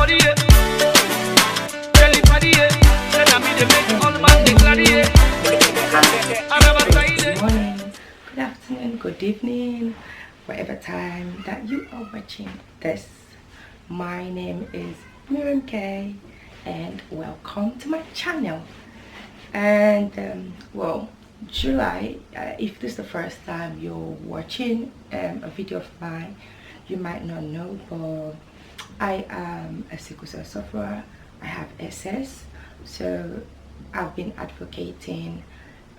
morning, good afternoon, good evening, whatever time that you are watching this. My name is Miriam K, and welcome to my channel. And well, July, if this is the first time you're watching a video of mine, you might not know, but I am a sickle cell sufferer. I have SS, so I've been advocating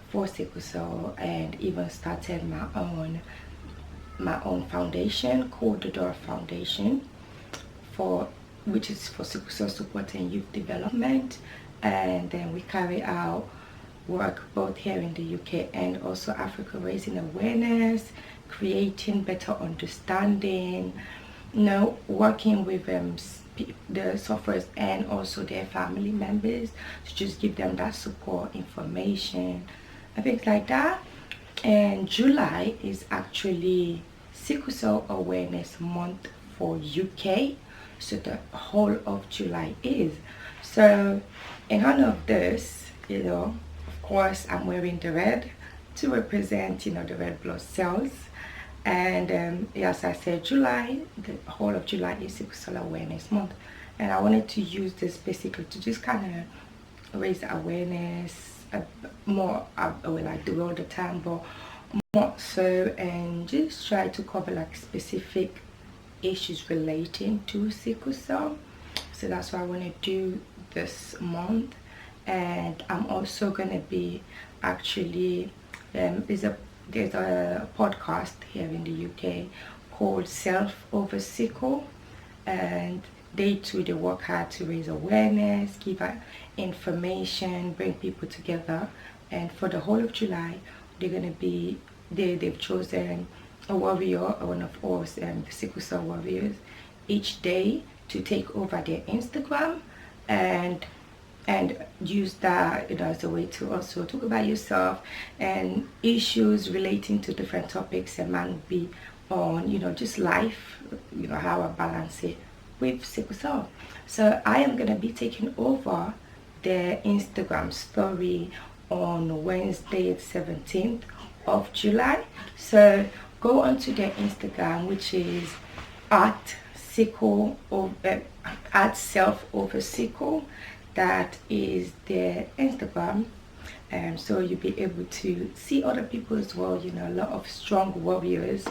for sickle cell and even started my own foundation called the Door Foundation, which is for sickle cell support and youth development. And then we carry out work both here in the UK and also Africa, raising awareness, creating better understanding, working with the sufferers and also their family members to just give them that support, information, and things like that. And July is actually Sickle Cell Awareness Month for UK, so the whole of July is. So in honor of this, of course, I'm wearing the red to represent, the red blood cells. And as I said, July, the whole of July is Sickle Cell Awareness Month. And I wanted to use this basically to just kind of raise awareness, more, I do all the time, but more so, and just try to cover like specific issues relating to sickle cell. So that's what I want to do this month. And I'm also going to be actually, there's a podcast here in the UK called Self Over Sickle, and they work hard to raise awareness, give out information, bring people together. And for the whole of July, they're going to be, they've chosen a warrior, one of us, the sickle cell warriors, each day to take over their Instagram and use that as a way to also talk about yourself and issues relating to different topics. And man will be on just life, how I balance it with sickle cell. So I am going to be taking over their Instagram story on Wednesday the 17th of July. So go onto their Instagram, which is at self over sickle. That is their Instagram. So you'll be able to see other people as well, a lot of strong warriors.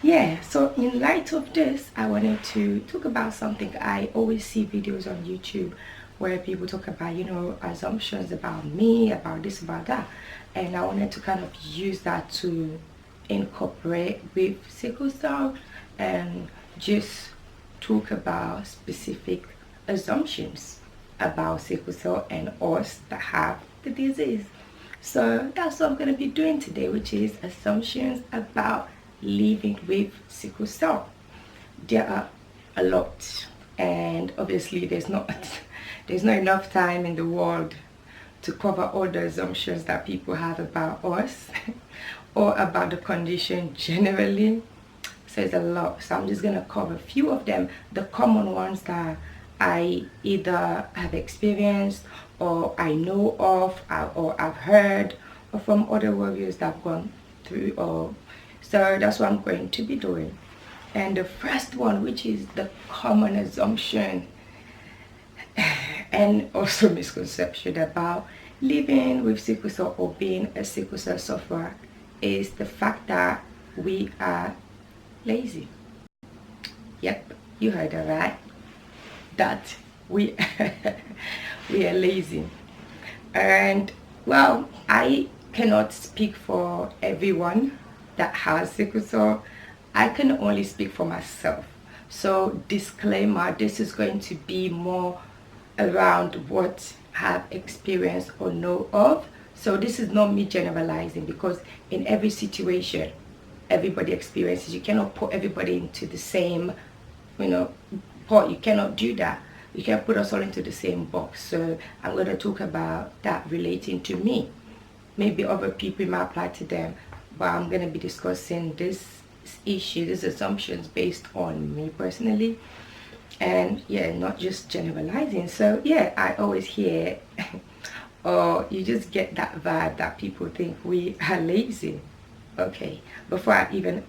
Yeah, so in light of this, I wanted to talk about something. I always see videos on YouTube where people talk about, assumptions about me, about this, about that. And I wanted to kind of use that to incorporate with sickle cell and just talk about specific assumptions about sickle cell and us that have the disease. So that's what I'm going to be doing today, which is assumptions about living with sickle cell. There are a lot, and obviously there's not enough time in the world to cover all the assumptions that people have about us or about the condition generally. So it's a lot, so I'm just going to cover a few of them, the common ones that I either have experienced or I know of or I've heard or from other warriors that have gone through. So that's what I'm going to be doing. And the first one, which is the common assumption and also misconception about living with sickle cell or being a sickle cell sufferer, is the fact that we are lazy. Yep, you heard that right. That we are lazy. And well, I cannot speak for everyone that has sickle cell. I can only speak for myself. So disclaimer, this is going to be more around what I have experienced or know of. So this is not me generalizing, because in every situation everybody experiences. You cannot put everybody into the same pot. You cannot do that. You can't put us all into the same box. So I'm going to talk about that relating to me. Maybe other people might apply to them, but I'm going to be discussing this issue, these assumptions based on me personally. And yeah, not just generalizing. So yeah, I always hear or you just get that vibe that people think we are lazy. Okay, before I even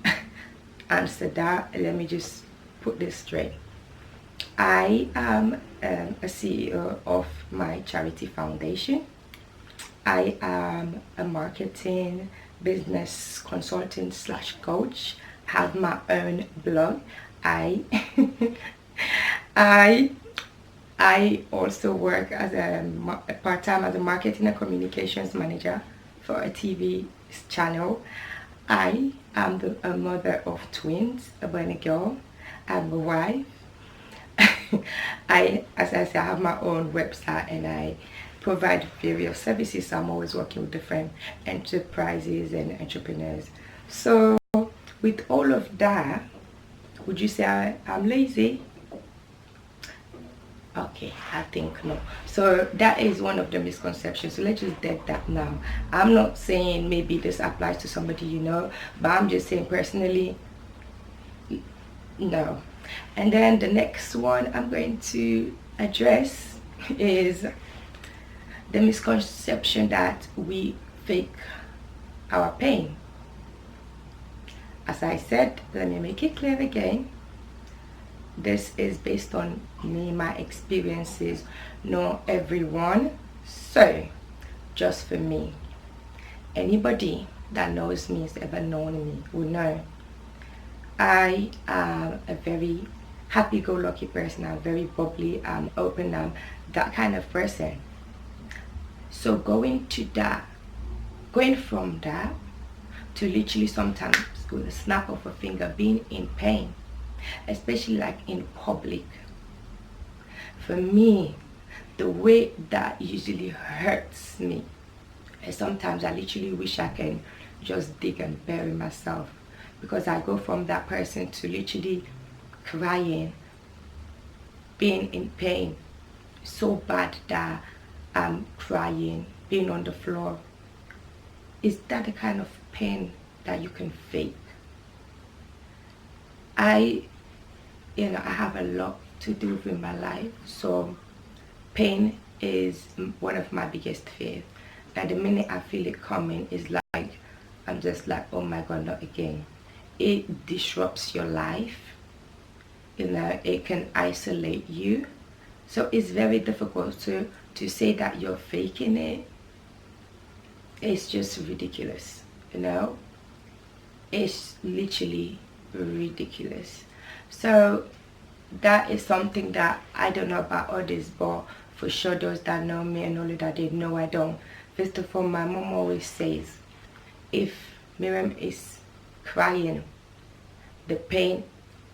answer that, let me just put this straight. I am a CEO of my charity foundation. I am a marketing business consultant slash coach. Have my own blog. I I I also work as a part-time as a marketing and communications manager for a TV channel. I am a mother of twins, a boy and a girl. I'm a wife. As I said, I have my own website and I provide various services. So I'm always working with different enterprises and entrepreneurs. So with all of that, would you say I'm lazy? Okay, I think no. So that is one of the misconceptions. So let's just dead that now. I'm not saying maybe this applies to somebody you know, but I'm just saying personally, no. And then the next one I'm going to address is the misconception that we fake our pain. As I said, let me make it clear again. This is based on me, my experiences, not everyone. So, just for me. Anybody that knows me, has ever known me, will know I am a very happy-go-lucky person. I'm very bubbly, I'm open, I'm that kind of person. So going from that to literally sometimes with a snap of a finger being in pain, especially like in public, for me, the way that usually hurts me is sometimes I literally wish I can just dig and bury myself, because I go from that person to literally crying, being in pain so bad that I'm crying, being on the floor. Is that the kind of pain that you can fake? I have a lot to do with my life, so pain is one of my biggest fears. And the minute I feel it coming, is like I'm just like, oh my god, not again. It disrupts your life. It can isolate you. So it's very difficult to say that you're faking it. It's just ridiculous. It's literally ridiculous. So that is something that I don't know about others, but for sure those that know me and only that they know I don't. First of all, my mom always says, if Miriam is crying, the pain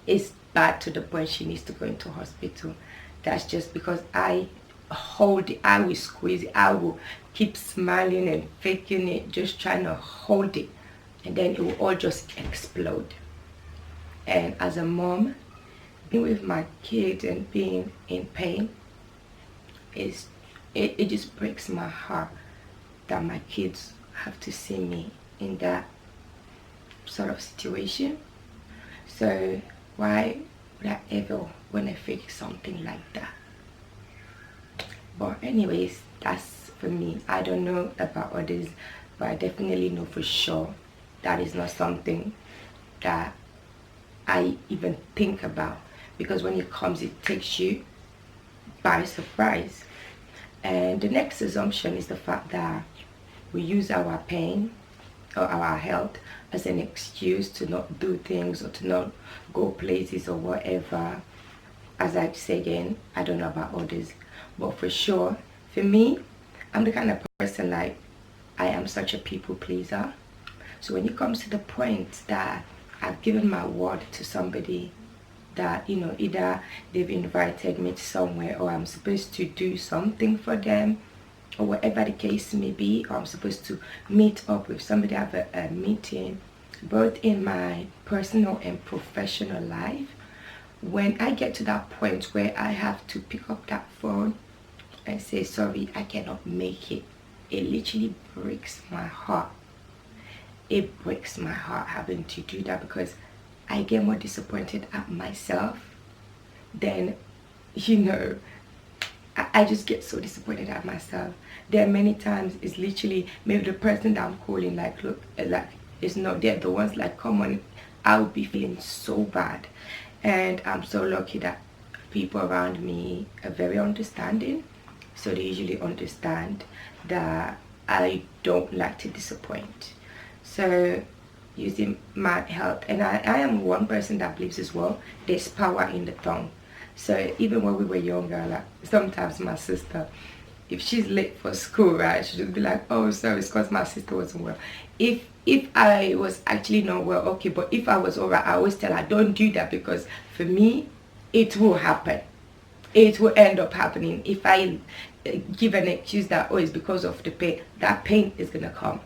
is bad to the point she needs to go into hospital. That's just because I hold it, I will squeeze it, I will keep smiling and faking it, just trying to hold it, and then it will all just explode. And as a mom, being with my kids and being in pain, it just breaks my heart that my kids have to see me in that sort of situation. So why would I ever want to fake something like that? But anyways, that's for me. I don't know about others, but I definitely know for sure that is not something that I even think about, because when it comes, it takes you by surprise. And the next assumption is the fact that we use our pain or our health as an excuse to not do things or to not go places or whatever. As I say again, I don't know about others, but for sure, for me, I'm the kind of person, like, I am such a people pleaser. So when it comes to the point that I've given my word to somebody, that either they've invited me to somewhere, or I'm supposed to do something for them, or whatever the case may be, or I'm supposed to meet up with somebody, have a meeting, both in my personal and professional life, when I get to that point where I have to pick up that phone and say, sorry, I cannot make it, it literally breaks my heart. It breaks my heart having to do that, because I get more disappointed at myself then, you know, I just get so disappointed at myself. There are many times it's literally maybe the person that I'm calling, like, look, like, it's not there. The ones like, come on, I would be feeling so bad. And I'm so lucky that people around me are very understanding. So they usually understand that I don't like to disappoint. So using my health, and I am one person that believes as well, there's power in the tongue. So even when we were younger, like sometimes my sister, if she's late for school, right, she'll just be like, oh sorry, it's because my sister wasn't well. If I was actually not well, okay, but if I was alright, I always tell her, don't do that, because for me it will happen. It will end up happening. If I give an excuse that, oh, it's because of the pain, that pain is gonna come.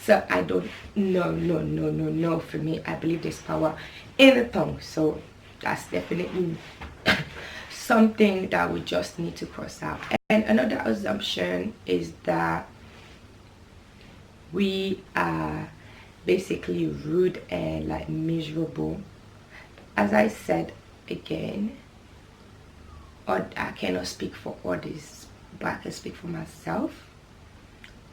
So I don't, no, for me I believe there's power in the tongue. So that's definitely something that we just need to cross out. And another assumption is that we are basically rude and like miserable. As I said again, or I cannot speak for others, but I can speak for myself.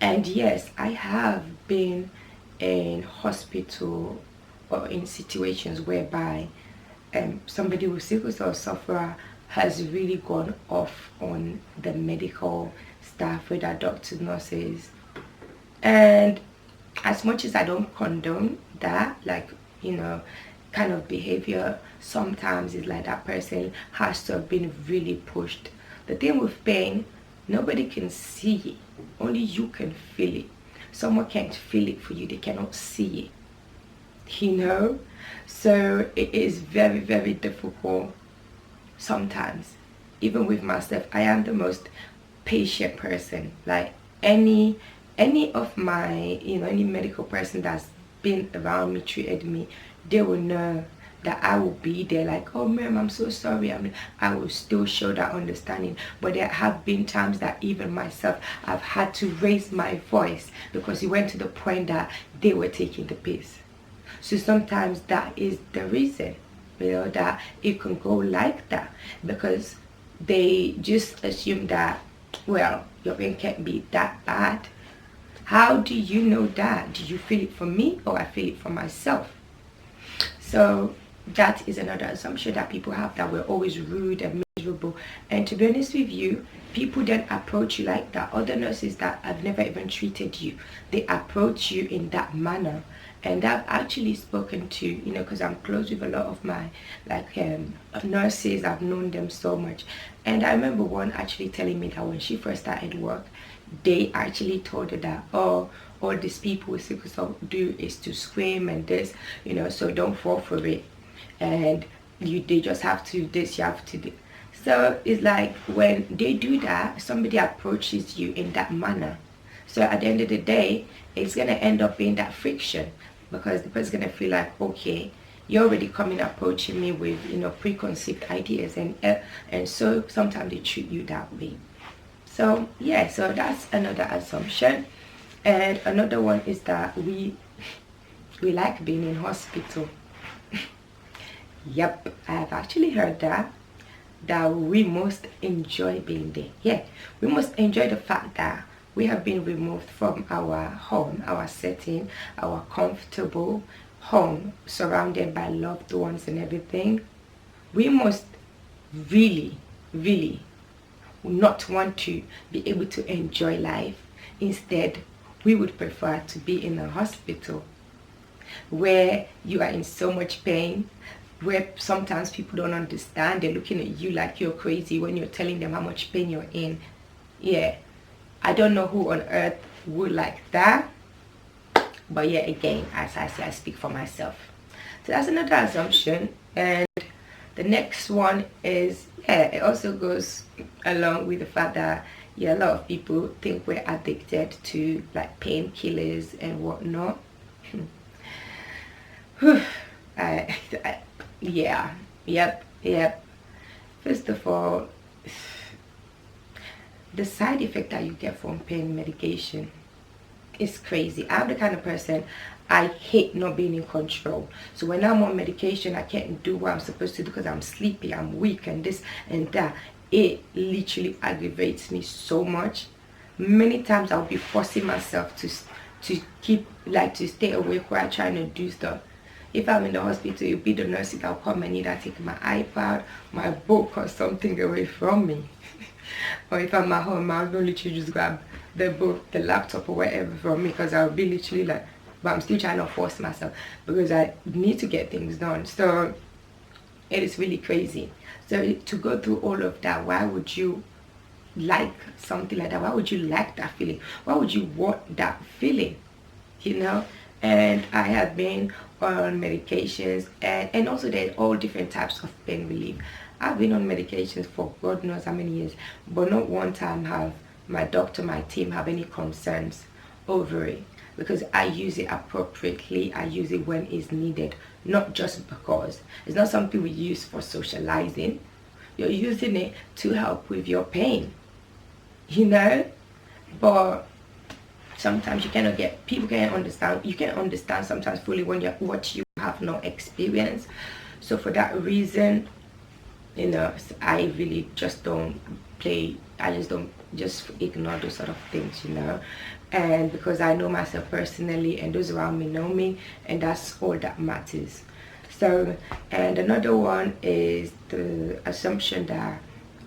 And yes, I have been in hospital or in situations whereby somebody with sickle cell sufferer has really gone off on the medical staff, whether doctors, nurses. And as much as I don't condone that, like, you know, kind of behavior, sometimes it's like that person has to have been really pushed. The thing with pain, nobody can see it, only you can feel it. Someone can't feel it for you, they cannot see it, you know. So it is very, very difficult sometimes. Even with myself, I am the most patient person. Like any of my, you know, any medical person that's been around me, treated me, they will know that I will be there, like, oh ma'am, I'm so sorry. I will still show that understanding. But there have been times that even myself, I've had to raise my voice because it went to the point that they were taking the piss. So sometimes that is the reason, you know, that it can go like that, because they just assume that, well, your pain can't be that bad. How do you know that? Do you feel it from me, or I feel it from myself? So that is another assumption that people have, that we're always rude and miserable. And to be honest with you, people then approach you like that. Other nurses that have never even treated you, they approach you in that manner. And I've actually spoken to, you know, because I'm close with a lot of my like nurses. I've known them so much. And I remember one actually telling me that when she first started work, they actually told her that, oh, all these people with sickle cell do is to scream and this, you know, so don't fall for it. And they just have to this, you have to do. So it's like when they do that, somebody approaches you in that manner. So at the end of the day, it's gonna end up being that friction, because the person's gonna feel like, okay, you're already coming approaching me with, you know, preconceived ideas, and so sometimes they treat you that way. So yeah, so that's another assumption. And another one is that we like being in hospital. Yep, I have actually heard that we must enjoy being there. Yeah, we must enjoy the fact that we have been removed from our home, our setting, our comfortable home, surrounded by loved ones and everything. We must really, really not want to be able to enjoy life. Instead, we would prefer to be in a hospital where you are in so much pain, where sometimes people don't understand. They're looking at you like you're crazy when you're telling them how much pain you're in. Yeah, I don't know who on earth would like that. But yeah, again, as I say, I speak for myself. So that's another assumption. And the next one is, yeah, it also goes along with the fact that, yeah, a lot of people think we're addicted to like painkillers and whatnot. Yeah, yep. First of all, the side effect that you get from pain medication is crazy. I'm the kind of person, I hate not being in control. So when I'm on medication, I can't do what I'm supposed to do because I'm sleepy, I'm weak, and this and that. It literally aggravates me so much. Many times I'll be forcing myself to keep, like, to stay awake while trying to do stuff. If I'm in the hospital, it'll be the nurses that'll come and either take my iPad, my book, or something away from me. Or if I'm at home, I'll literally just grab the book, the laptop, or whatever from me, because I'll be literally like, but I'm still trying to force myself because I need to get things done. So it is really crazy. So to go through all of that, why would you like something like that? Why would you like that feeling? Why would you want that feeling? You know? And I have been on medications, and also there's all different types of pain relief. I've been on medications for God knows how many years, but not one time have my doctor, my team have any concerns over it, because I use it appropriately. I use it when it's needed, not just because. It's not something we use for socializing. You're using it to help with your pain, you know. But sometimes you cannot get, people can't understand, you can't understand sometimes fully when you're what you have no experience. So for that reason, you know, I really just don't play, I just don't, just ignore those sort of things, you know. And because I know myself personally and those around me know me, and that's all that matters. So, and another one is the assumption that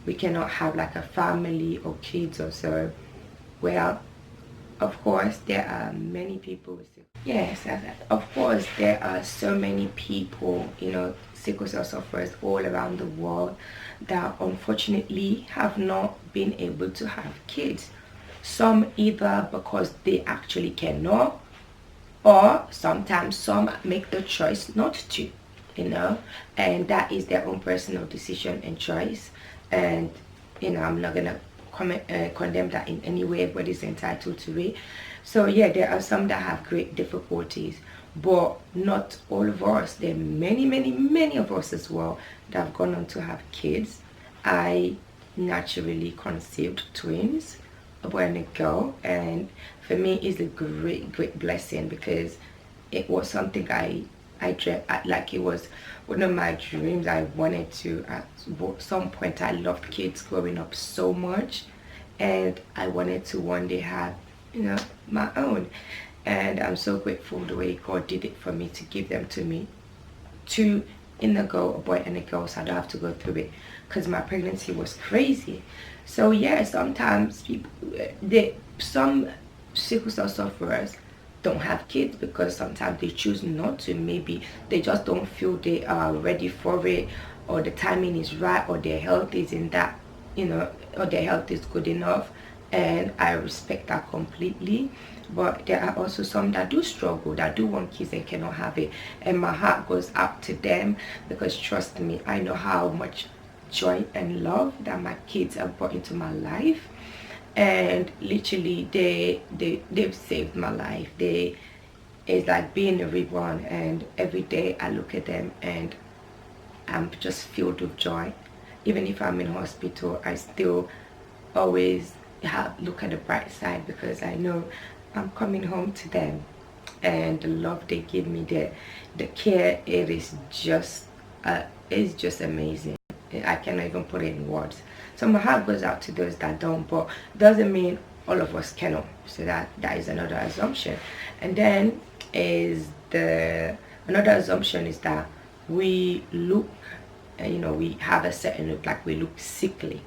we cannot have like a family or kids or so. Well, of course there are many people with sickle. Yes, of course there are so many people, you know, sickle cell sufferers all around the world that unfortunately have not been able to have kids. Some either because they actually cannot, or sometimes some make the choice not to, you know, and that is their own personal decision and choice. And you know, I'm not gonna condemn that in any way. Everybody's entitled to it. So yeah, there are some that have great difficulties, but not all of us. There are many of us as well that have gone on to have kids. I naturally conceived twins, a boy and a girl, and for me it's a great blessing, because it was something I dreamt, like it was one of my dreams. I wanted to, at some point, I loved kids growing up so much, and I wanted to one day have, you know, my own. And I'm so grateful the way God did it for me, to give them to me, two, in a girl, a boy and a girl, so I don't have to go through it, because my pregnancy was crazy. So yeah, sometimes people, some sickle cell sufferers don't have kids because sometimes they choose not to. Maybe they just don't feel they are ready for it, or the timing is right, or their health is in that, you know, or their health is good enough, and I respect that completely. But there are also some that do struggle, that do want kids and cannot have it, and my heart goes out to them, because trust me, I know how much joy and love that my kids have brought into my life. And literally they've saved my life. It's like being a reborn, and every day I look at them and I'm just filled with joy. Even if I'm in hospital, I still always look at the bright side, because I know I'm coming home to them, and the love they give me, the care, it is just it's just amazing. I cannot even put it in words. So my heart goes out to those that don't, but doesn't mean all of us cannot. So that is another assumption. And then is another assumption is that we look, you know, we have a certain look, like we look sickly.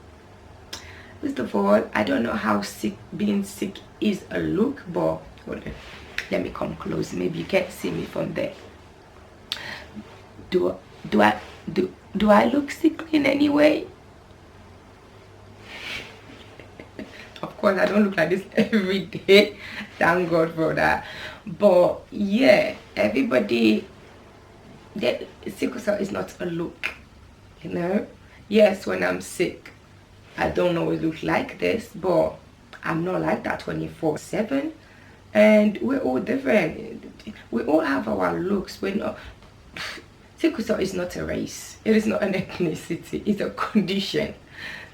First of all, I don't know how being sick is a look, but hold on, let me come close. Maybe you can't see me from there. Do I look sickly in any way? Of course, I don't look like this every day. Thank God for that. But yeah, everybody, sickle cell is not a look, you know. Yes, when I'm sick, I don't always look like this, but I'm not like that 24/7. And we're all different. We all have our looks. We're not. Sickle cell is not a race. It is not an ethnicity. It's a condition.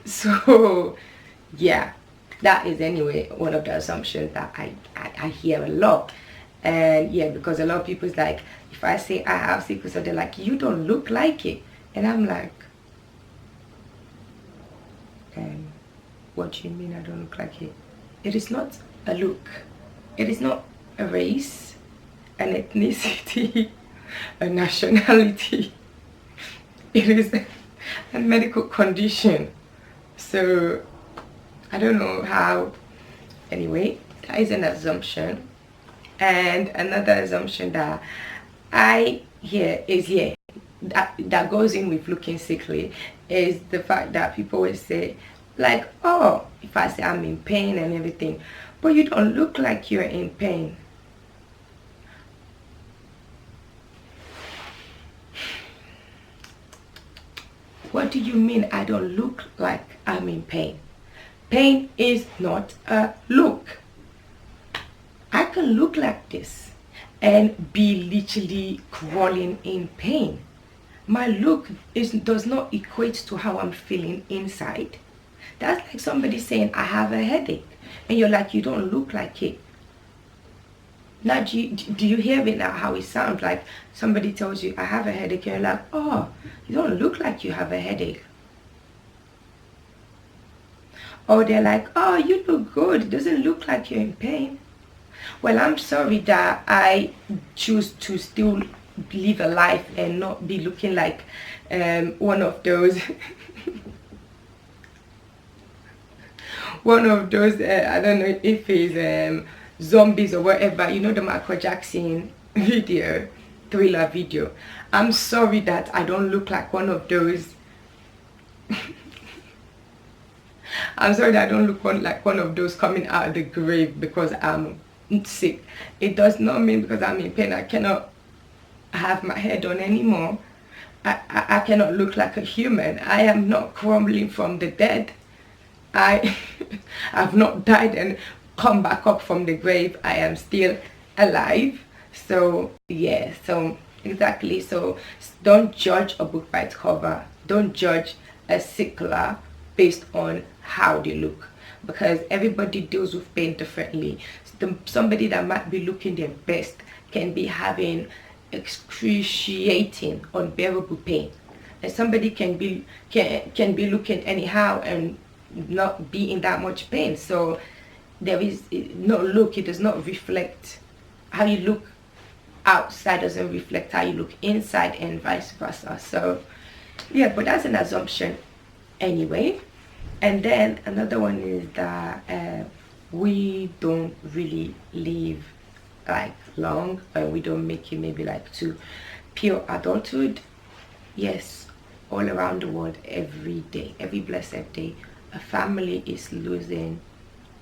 So yeah, that is anyway one of the assumptions that I hear a lot. And yeah, because a lot of people is like, if I say I have sickle cell, they're like, you don't look like it. And I'm like, what do you mean I don't look like it? It is not a look. It is not a race, an ethnicity, a nationality. It is a medical condition. So I don't know how. Anyway, that is an assumption. And another assumption that I hear is, yeah, that goes in with looking sickly, is the fact that people always say, like, oh, if I say I'm in pain and everything, but you don't look like you're in pain. What do you mean I don't look like I'm in pain? Pain is not a look. I can look like this and be literally crawling in pain. My look does not equate to how I'm feeling inside. That's like somebody saying I have a headache and you're like, you don't look like it. Now do you hear it now, how it sounds? Like somebody tells you I have a headache and you're like, oh, you don't look like you have a headache. Or they're like, oh, you look good, it doesn't look like you're in pain. Well, I'm sorry that I choose to still live a life and not be looking like one of those I don't know if it's zombies or whatever, you know, the Michael Jackson video, Thriller video. I'm sorry that I don't look like one of those I'm sorry that I don't look like one of those coming out of the grave because I'm sick. It does not mean because I'm in pain I cannot have my hair done anymore. I cannot look like a human. I am not crumbling from the dead. I have not died and come back up from the grave. I am still alive. So yeah, so exactly. So don't judge a book by its cover. Don't judge a sickler based on how they look, because everybody deals with pain differently. Somebody that might be looking their best can be having excruciating, unbearable pain, and somebody can be looking anyhow and not be in that much pain. So there is no look. It does not reflect how you look outside, doesn't reflect how you look inside, and vice versa. So yeah, but that's an assumption anyway. And then another one is that we don't really live like long, we don't make it maybe like to pure adulthood. Yes, all around the world, every day, every blessed day, a family is losing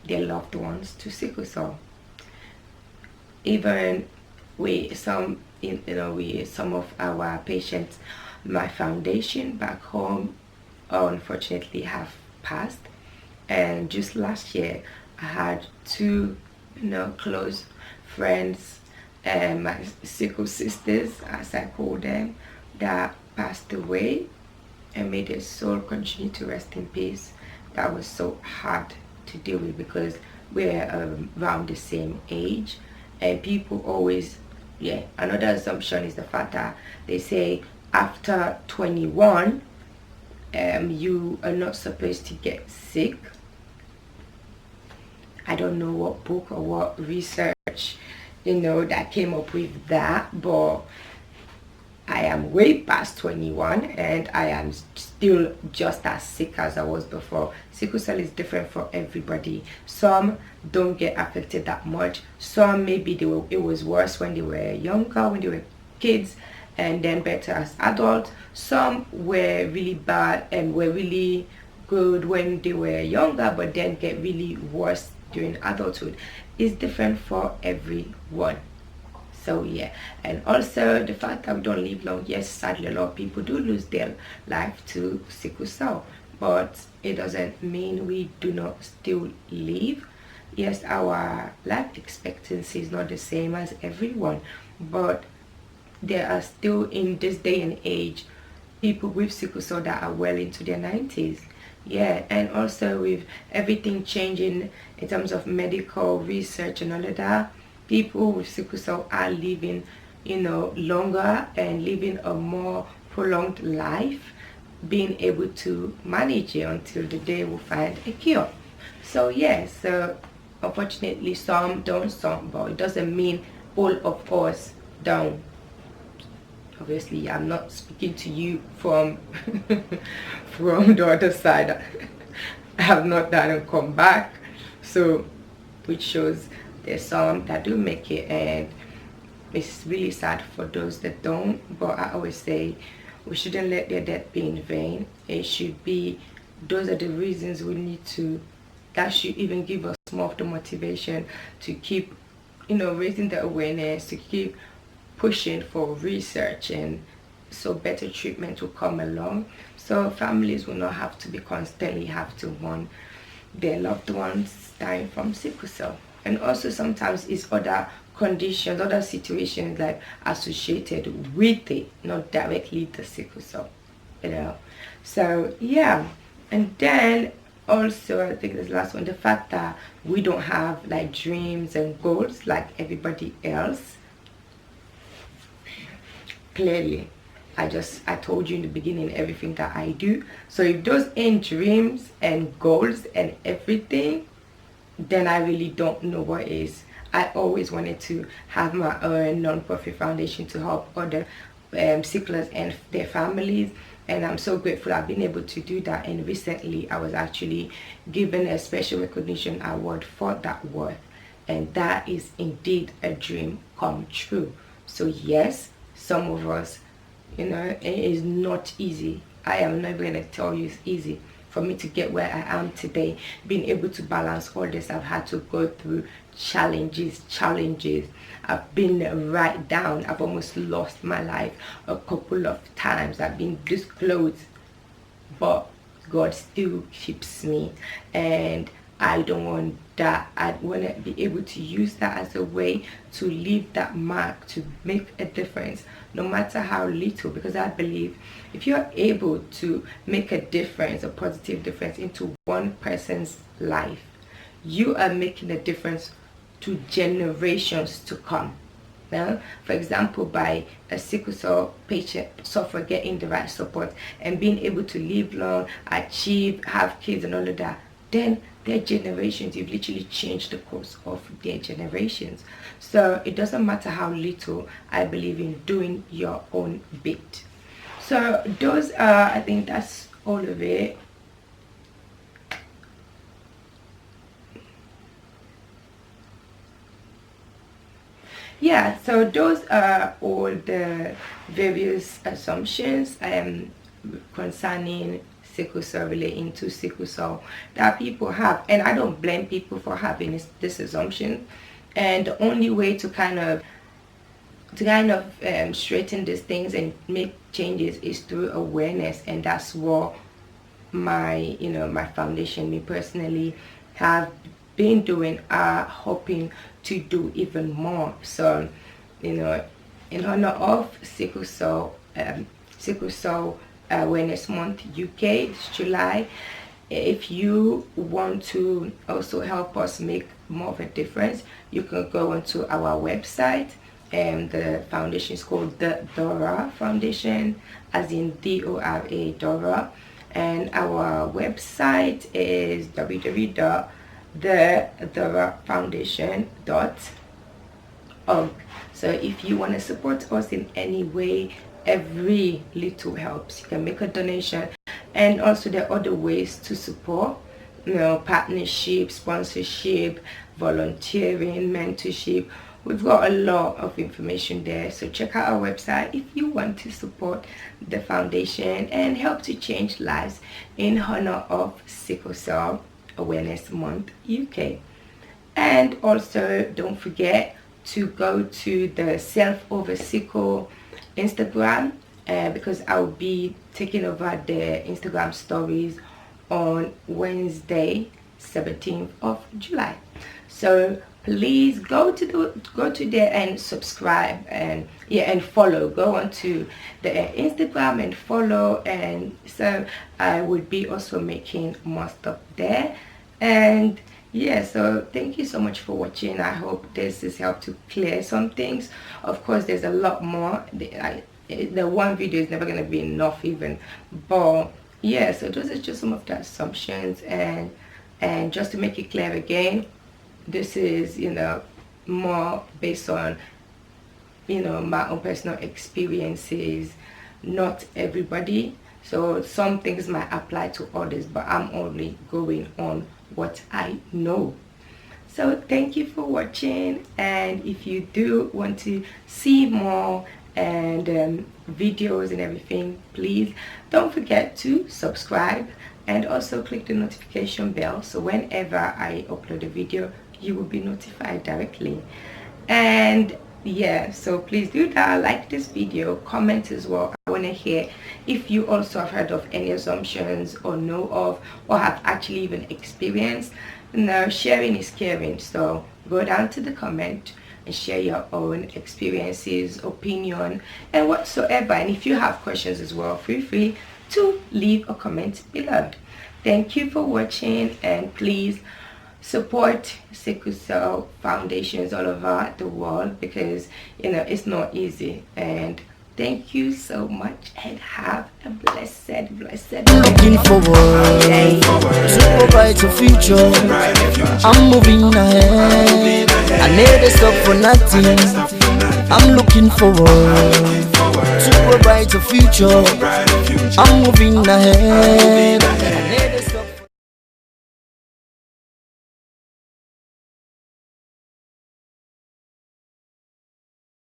their loved ones to sickle cell. Even some of our patients, my foundation back home, unfortunately have passed. And just last year I had two close friends, and my sickle sisters, as I call them, that passed away, and may their soul continue to rest in peace. That was so hard to deal with because we're around the same age, and people always, yeah, another assumption is the fact that they say after 21 you are not supposed to get sick. I don't know what book or what research that came up with that, but I am way past 21 and I am still just as sick as I was before. Sickle cell is different for everybody. Some don't get affected that much. Some maybe it was worse when they were younger, when they were kids, and then better as adults. Some were really bad and were really good when they were younger, but then get really worse during adulthood. It's different for everyone. So yeah, and also the fact that we don't live long. Yes, sadly a lot of people do lose their life to sickle cell, but it doesn't mean we do not still live. Yes, our life expectancy is not the same as everyone, but there are still, in this day and age, people with sickle cell that are well into their 90s. Yeah, and also with everything changing in terms of medical research and all of that, people with sickle cell are living, longer and living a more prolonged life, being able to manage it until the day we find a cure. So yes, unfortunately some don't, some, but it doesn't mean all of us don't. Obviously I'm not speaking to you from from the other side. I have not done and come back, so which shows there's some that do make it, and it's really sad for those that don't. But I always say we shouldn't let their death be in vain. It should be, those are the reasons we need to, that should even give us more of the motivation to keep, raising the awareness, to keep pushing for research, and so better treatment will come along, so families will not have to be constantly have to mourn their loved ones dying from sickle cell. And also sometimes it's other conditions, other situations like associated with it, not directly the sickle cell, so yeah. And then also I think this last one, the fact that we don't have like dreams and goals like everybody else. Clearly, I told you in the beginning everything that I do. So if those ain't dreams and goals and everything, then I really don't know what is. I always wanted to have my own non-profit foundation to help other sicklers and their families, and I'm so grateful I've been able to do that. And recently I was actually given a special recognition award for that work, and that is indeed a dream come true. So yes, some of us, it is not easy. I am never going to tell you it's easy. For me to get where I am today, being able to balance all this, I've had to go through challenges. I've been right down. I've almost lost my life a couple of times. I've been this close, but God still keeps me, and I don't want that. I want to be able to use that as a way to leave that mark, to make a difference, no matter how little, because I believe if you're able to make a difference, a positive difference into one person's life, you are making a difference to generations to come. Now, for example, by a sickle cell patient suffer getting the right support and being able to live long, achieve, have kids and all of that, then their generations, you've literally changed the course of their generations. So it doesn't matter how little. I believe in doing your own bit. So those are, I think that's all of it. Yeah, so those are all the various assumptions concerning sickle cell, relating to sickle cell, that people have, and I don't blame people for having this assumption. And the only way to kind of straighten these things and make changes is through awareness, and that's what my my foundation, me personally, have been doing, hoping to do even more. So in honor of sickle cell awareness month UK, it's July. If you want to also help us make more of a difference, you can go onto our website, and the foundation is called the Dora Foundation, as in DORA, Dora, and our website is www.thedorafoundation.org. So if you want to support us in any way, every little helps. You can make a donation, and also there are other ways to support, partnership, sponsorship, volunteering, mentorship. We've got a lot of information there, so check out our website if you want to support the foundation and help to change lives in honor of Sickle Cell Awareness Month UK. And also don't forget to go to the Self Over Sickle Instagram, because I'll be taking over the Instagram stories on Wednesday 17th of July. So please go to there and subscribe, and follow. Go on to the Instagram and follow, and so I will be also making more stuff there. And Yeah, so thank you so much for watching. I hope this has helped to clear some things. Of course, there's a lot more. The one video is never going to be enough even, but yeah, so those are just some of the assumptions, and just to make it clear again, this is, you know, more based on, you know, my own personal experiences, not everybody. So some things might apply to others, but I'm only going on what I know. So thank you for watching, and if you do want to see more and videos and everything, please don't forget to subscribe and also click the notification bell, so whenever I upload a video you will be notified directly. And yeah, so please do that, like this video, comment as well. I want to hear if you also have heard of any assumptions or know of or have actually even experienced. Now, sharing is caring, so go down to the comment and share your own experiences, opinion, and whatsoever. And if you have questions as well, feel free to leave a comment below. Thank you for watching, and please support sickle cell foundations all over the world, because you know it's not easy. And thank you so much, and have a blessed looking forward to a brighter future. I'm moving ahead, I never stop for nothing. I'm looking forward to a brighter future. I'm moving ahead,